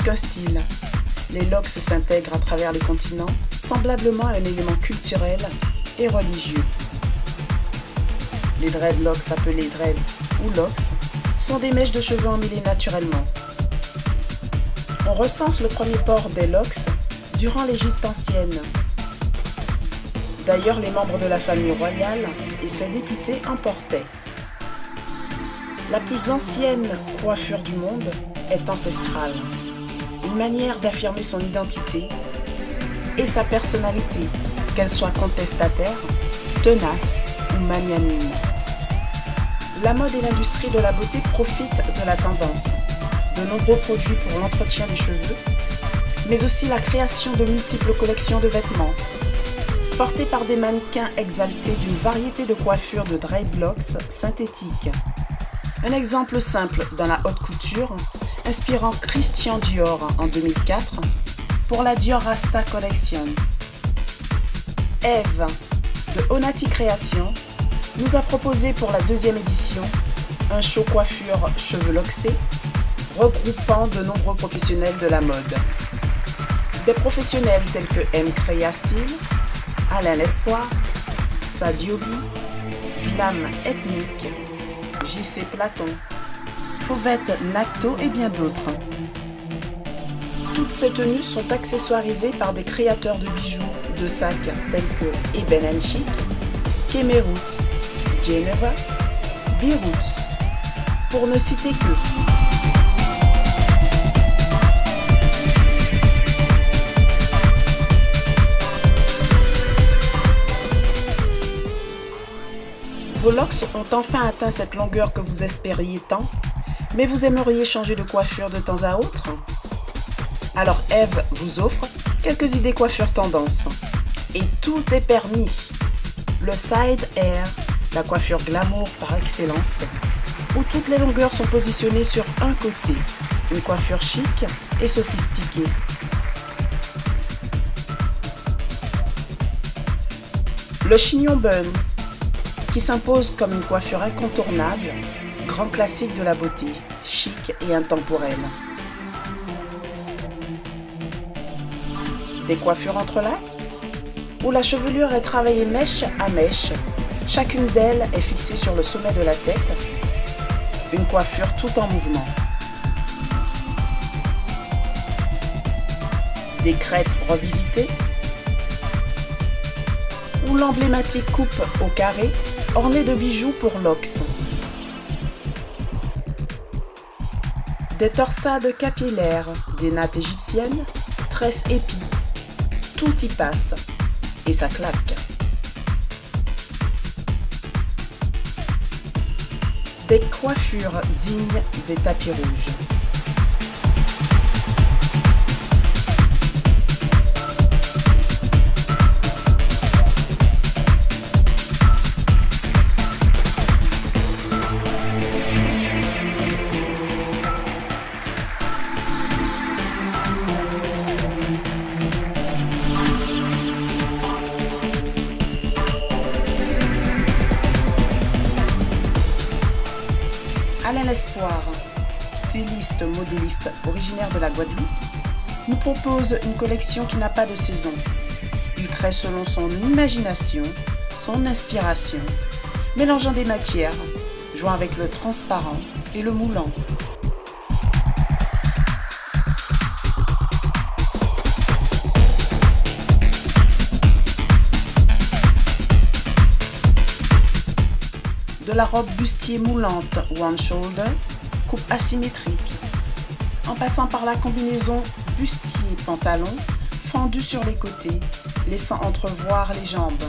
qu'un style. Les locks s'intègrent à travers les continents, semblablement à un élément culturel et religieux. Les dreadlocks, appelés dread ou locks, sont des mèches de cheveux emmêlées naturellement. On recense le premier port des locks durant l'Égypte ancienne. D'ailleurs, les membres de la famille royale et ses députés en portaient. La plus ancienne coiffure du monde est ancestrale, une manière d'affirmer son identité et sa personnalité, qu'elle soit contestataire, tenace ou magnanime. La mode et l'industrie de la beauté profitent de la tendance. De nombreux produits pour l'entretien des cheveux, mais aussi la création de multiples collections de vêtements, portés par des mannequins exaltés d'une variété de coiffures de dreadlocks synthétiques. Un exemple simple dans la haute couture, inspirant Christian Dior en 2004 pour la Dior Rasta Collection. Eve de Onati Création nous a proposé pour la 2e édition un show coiffure cheveux locksés regroupant de nombreux professionnels de la mode. Des professionnels tels que M. Créa Style, Alain L'Espoir, Sadiobi, Glam Ethnique, JC Platon, Fauvette Nacto et bien d'autres. Toutes ces tenues sont accessoirisées par des créateurs de bijoux de sacs tels que Eben & Chic, Keme Roots, Geneva, B-Roots, pour ne citer que. Vos locks ont enfin atteint cette longueur que vous espériez tant, mais vous aimeriez changer de coiffure de temps à autre? Alors Eve vous offre quelques idées coiffure tendance. Et tout est permis. Le side hair, la coiffure glamour par excellence, où toutes les longueurs sont positionnées sur un côté, une coiffure chic et sophistiquée. Le chignon bun, qui s'impose comme une coiffure incontournable, grand classique de la beauté, chic et intemporelle. Des coiffures entrelacs, où la chevelure est travaillée mèche à mèche, chacune d'elles est fixée sur le sommet de la tête, une coiffure tout en mouvement. Des crêtes revisitées, ou l'emblématique coupe au carré, ornée de bijoux pour locks. Des torsades capillaires, des nattes égyptiennes, tresses épis, tout y passe, et ça claque. Des coiffures dignes des tapis rouges. Alain L'Espoir, styliste modéliste originaire de la Guadeloupe, nous propose une collection qui n'a pas de saison. Il crée selon son imagination, son inspiration, mélangeant des matières, jouant avec le transparent et le moulant. De la robe bustier moulante one shoulder, coupe asymétrique, en passant par la combinaison bustier-pantalon fendue sur les côtés, laissant entrevoir les jambes.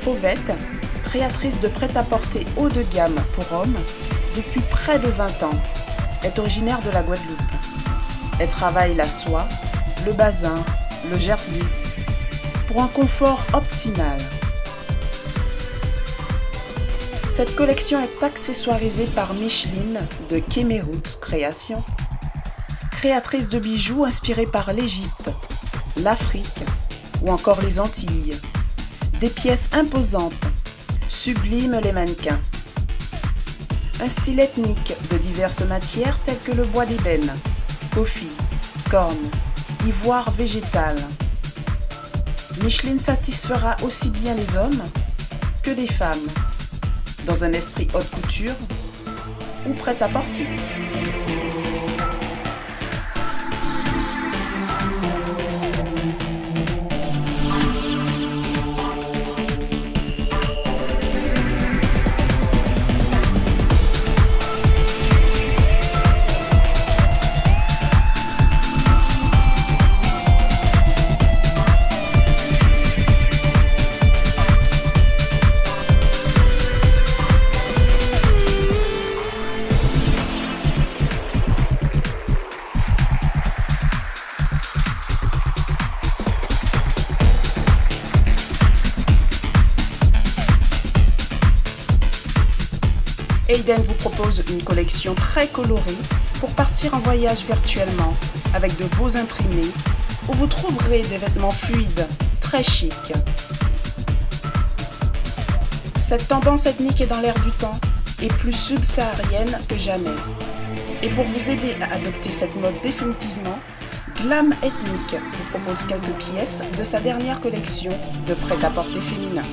Fauvette, créatrice de prêt-à-porter haut de gamme pour hommes depuis près de 20 ans, est originaire de la Guadeloupe. Elle travaille la soie, le bazin, le jersey pour un confort optimal. Cette collection est accessoirisée par Micheline de Kemeroots Création, créatrice de bijoux inspirés par l'Égypte, l'Afrique ou encore les Antilles. Des pièces imposantes subliment les mannequins. Un style ethnique de diverses matières telles que le bois d'ébène, coffee, corne, ivoire végétal. Micheline satisfera aussi bien les hommes que les femmes, dans un esprit haute couture ou prêt-à-porter. Aiden vous propose une collection très colorée pour partir en voyage virtuellement avec de beaux imprimés où vous trouverez des vêtements fluides, très chics. Cette tendance ethnique est dans l'air du temps et plus subsaharienne que jamais. Et pour vous aider à adopter cette mode définitivement, Glam Ethnique vous propose quelques pièces de sa dernière collection de prêt-à-porter féminin.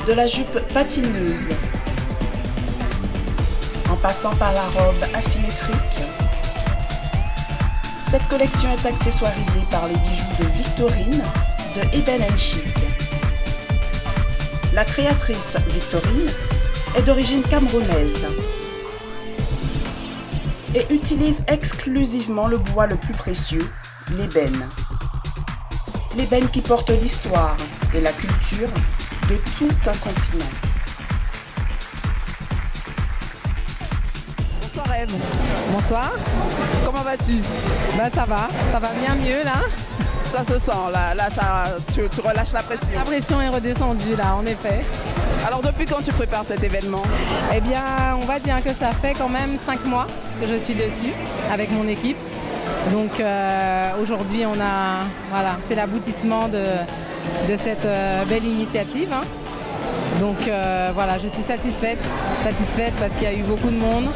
De la jupe patineuse, en passant par la robe asymétrique. Cette collection est accessoirisée par les bijoux de Victorine de Eben & Chic. La créatrice Victorine est d'origine camerounaise et utilise exclusivement le bois le plus précieux, l'ébène. L'ébène qui porte l'histoire et la culture de tout un continent. Bonsoir Ève. Bonsoir. Comment vas-tu? Ça va bien mieux là. Ça se sent là tu relâches la pression. La pression est redescendue là, en effet. Alors depuis quand tu prépares cet événement? Eh bien, on va dire que ça fait quand même 5 mois que je suis dessus avec mon équipe. Donc aujourd'hui, c'est l'aboutissement de cette belle initiative. Hein. Donc je suis satisfaite parce qu'il y a eu beaucoup de monde.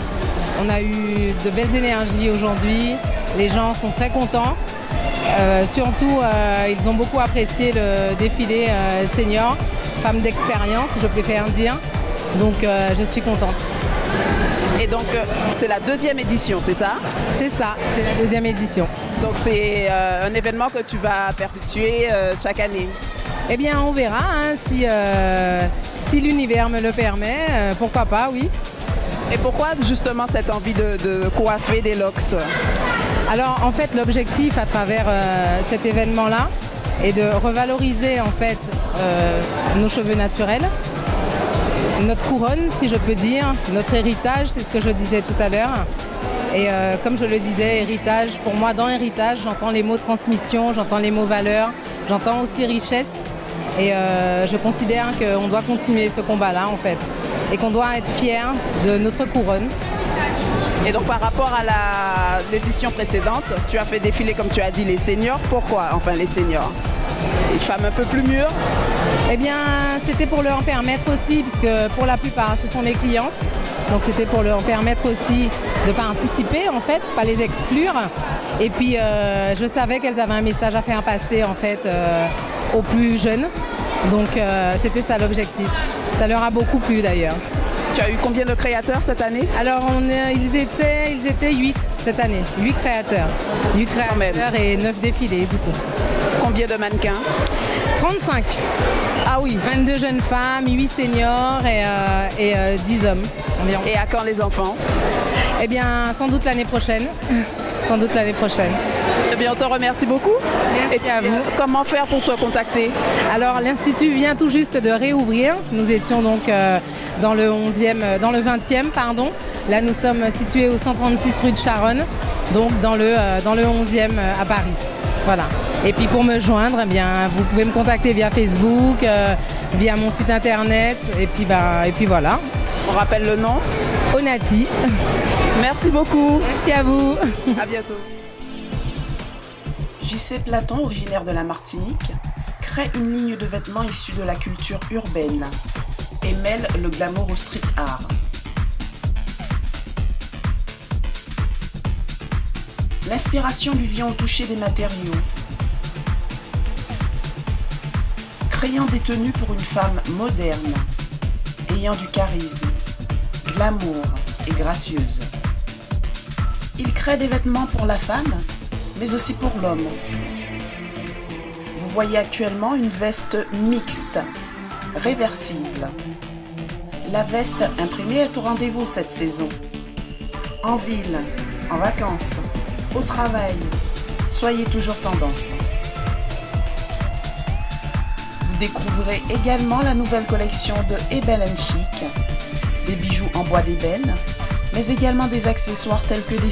On a eu de belles énergies aujourd'hui. Les gens sont très contents. Surtout, ils ont beaucoup apprécié le défilé senior, femmes d'expérience, je préfère dire. Donc, je suis contente. Et donc, c'est la 2e édition, c'est ça? C'est ça, c'est la 2e édition. Donc, c'est un événement que tu vas perpétuer chaque année? Eh bien, on verra si l'univers me le permet. Pourquoi pas, oui. Et pourquoi justement cette envie de coiffer des locks? Alors en fait l'objectif à travers cet événement-là est de revaloriser en fait nos cheveux naturels, notre couronne si je peux dire, notre héritage, c'est ce que je disais tout à l'heure. Et comme je le disais, héritage, pour moi dans héritage j'entends les mots transmission, j'entends les mots valeur, j'entends aussi richesse. Et je considère qu'on doit continuer ce combat-là en fait. Et qu'on doit être fier de notre couronne. Et donc par rapport à l'édition précédente, tu as fait défiler, comme tu as dit, les seniors. Pourquoi enfin les seniors? Les femmes un peu plus mûres? Eh bien, c'était pour leur permettre aussi, puisque pour la plupart, ce sont mes clientes. Donc c'était pour leur permettre aussi de participer, en fait, pas les exclure. Et puis, je savais qu'elles avaient un message à faire passer, en fait, aux plus jeunes. Donc c'était ça l'objectif. Ça leur a beaucoup plu d'ailleurs. Tu as eu combien de créateurs cette année? Alors ils étaient 8 cette année, 8 créateurs. 8 créateurs et 9 défilés du coup. Combien de mannequins? 35. Ah oui. 22 jeunes femmes, 8 seniors et 10 hommes environ. Et à quand les enfants? Eh bien sans doute l'année prochaine. Sans doute l'année prochaine. Très bien, on te remercie beaucoup. Merci à vous. Comment faire pour te contacter? Alors l'Institut vient tout juste de réouvrir. Nous étions donc dans le 20e, pardon. Là nous sommes situés au 136 rue de Charonne, donc dans le 11e à Paris. Voilà. Et puis pour me joindre, eh bien, vous pouvez me contacter via Facebook, via mon site internet, et puis voilà. On rappelle le nom? Onati. Merci beaucoup. Merci à vous. À bientôt. JC Platon, originaire de la Martinique, crée une ligne de vêtements issue de la culture urbaine et mêle le glamour au street art. L'inspiration lui vient au toucher des matériaux, créant des tenues pour une femme moderne, ayant du charisme, glamour et gracieuse. Il crée des vêtements pour la femme, mais aussi pour l'homme. Vous voyez actuellement une veste mixte, réversible. La veste imprimée est au rendez-vous cette saison. En ville, en vacances, au travail, soyez toujours tendance. Vous découvrirez également la nouvelle collection de Eben & Chic, des bijoux en bois d'ébène, mais également des accessoires tels que des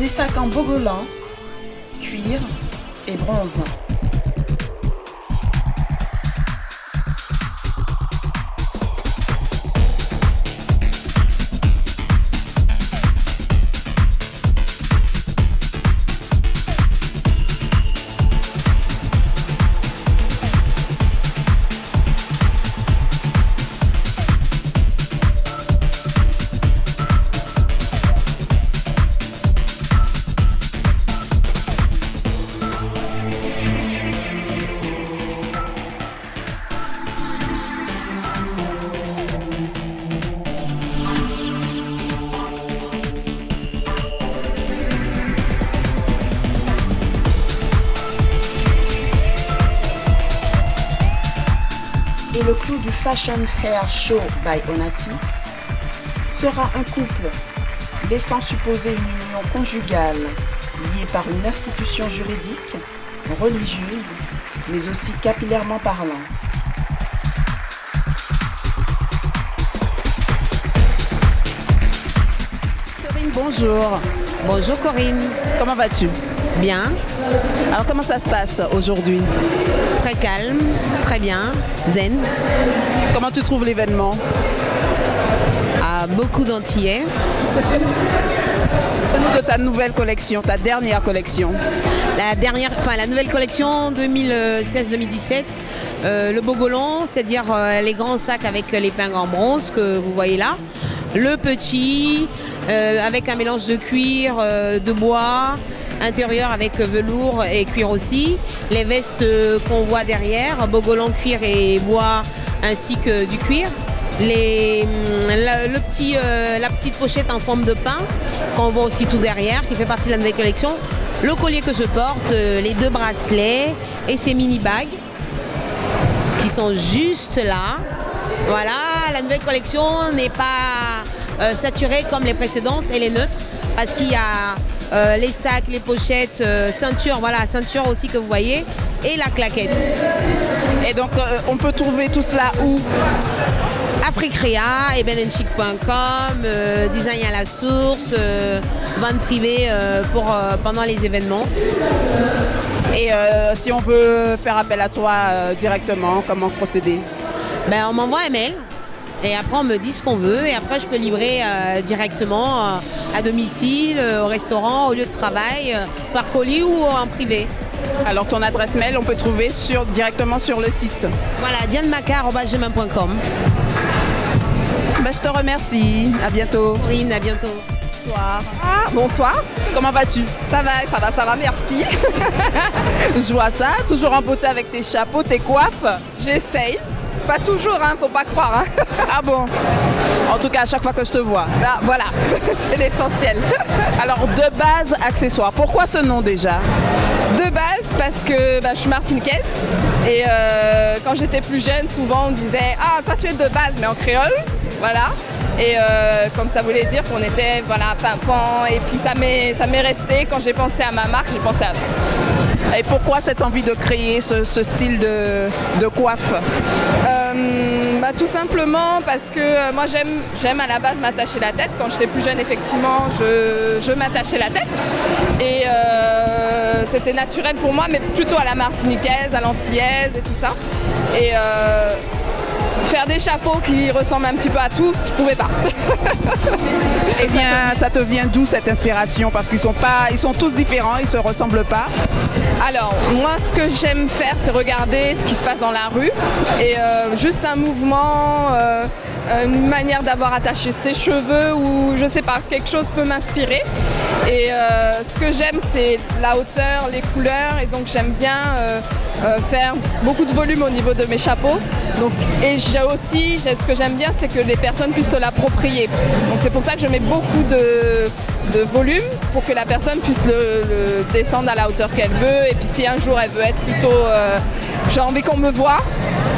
sacs en bogolan, cuir et bronze. Et le clou du Fashion Hair Show by Onati sera un couple laissant supposer une union conjugale liée par une institution juridique, religieuse, mais aussi capillairement parlant. Corinne, bonjour. Bonjour Corinne. Comment vas-tu? Bien, Alors comment ça se passe aujourd'hui? très calme, très bien, zen. Comment tu trouves l'événement? Beaucoup d'Antillais. Parle-nous de ta nouvelle collection, ta dernière collection. La nouvelle collection 2016-2017, le Bogolan, c'est-à-dire les grands sacs avec l'épingle en bronze que vous voyez là. Le petit, avec un mélange de cuir, de bois, intérieur avec velours et cuir aussi. Les vestes qu'on voit derrière, Bogolan, cuir et bois, ainsi que du cuir. La petite pochette en forme de pain qu'on voit aussi tout derrière, qui fait partie de la nouvelle collection. Le collier que je porte, les 2 bracelets et ces mini bagues qui sont juste là. Voilà, la nouvelle collection n'est pas saturée comme les précédentes et les neutres, parce qu'il y a les sacs, les pochettes, ceinture, voilà, ceinture aussi que vous voyez, et la claquette. Et donc on peut trouver tout cela où? Africrea, ebenandchic.com, design à la source, vente privée pendant les événements. Et si on veut faire appel à toi directement, comment procéder? On m'envoie un mail et après on me dit ce qu'on veut et après je peux livrer directement à domicile, au restaurant, au lieu de travail, par colis ou en privé. Alors ton adresse mail, on peut trouver directement sur le site. Voilà, dianemacar@gmail.com. Je te remercie. À bientôt. Corinne, à bientôt. Bonsoir. Bonsoir, Comment vas-tu? ça va, merci. Je vois ça, toujours en beauté avec tes chapeaux, tes coiffes. J'essaye. Pas toujours, hein, faut pas croire. Hein. Ah bon? En tout cas, à chaque fois que je te vois. Ah, voilà, c'est l'essentiel. Alors, de base, accessoires. Pourquoi ce nom déjà? De base, parce que je suis martiniquaise. Et quand j'étais plus jeune, souvent on disait « Ah, toi tu es de base, mais en créole. » Voilà. Et comme ça voulait dire qu'on était voilà, pimpant. Et puis ça m'est resté. Quand j'ai pensé à ma marque, j'ai pensé à ça. Et pourquoi cette envie de créer ce style de coiffe? Tout simplement parce que moi j'aime à la base m'attacher la tête. Quand j'étais plus jeune, effectivement, je m'attachais la tête. Et c'était naturel pour moi, mais plutôt à la martiniquaise, à l'antillaise et tout ça. Et faire des chapeaux qui ressemblent un petit peu à tous, je pouvais pas. Et ça te vient d'où cette inspiration? Parce qu'ils sont tous différents, ils se ressemblent pas. Alors, moi, ce que j'aime faire, c'est regarder ce qui se passe dans la rue. Et juste un mouvement, une manière d'avoir attaché ses cheveux ou je sais pas, quelque chose peut m'inspirer. Et ce que j'aime, c'est la hauteur, les couleurs. Et donc, j'aime bien faire beaucoup de volume au niveau de mes chapeaux. Donc, et ce que j'aime bien, c'est que les personnes puissent se l'approprier. Donc, c'est pour ça que je mets beaucoup de volume pour que la personne puisse le descendre à la hauteur qu'elle veut. Et puis si un jour elle veut être plutôt j'ai envie qu'on me voit,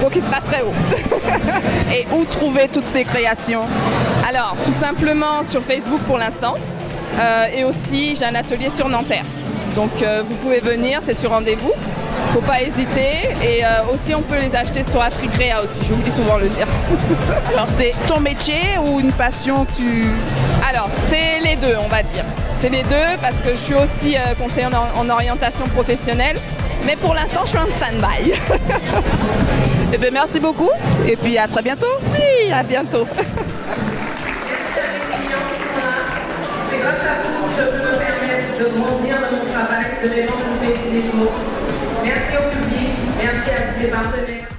donc il sera très haut. Et où trouver toutes ces créations? Alors tout simplement sur Facebook pour l'instant, et aussi j'ai un atelier sur Nanterre. Donc vous pouvez venir, c'est sur rendez-vous. Faut pas hésiter. Et aussi on peut les acheter sur Africrea aussi, j'oublie souvent le dire. Alors c'est ton métier ou une passion que tu... Alors c'est les deux, on va dire. C'est les deux parce que je suis aussi conseillère en orientation professionnelle. Mais pour l'instant je suis en stand-by. Eh bien, merci beaucoup et puis à très bientôt. Oui, à bientôt. C'est grâce à vous que je peux me permettre de grandir dans mon travail, de m'émanciper tous les jours. Merci au public, merci à tous les partenaires.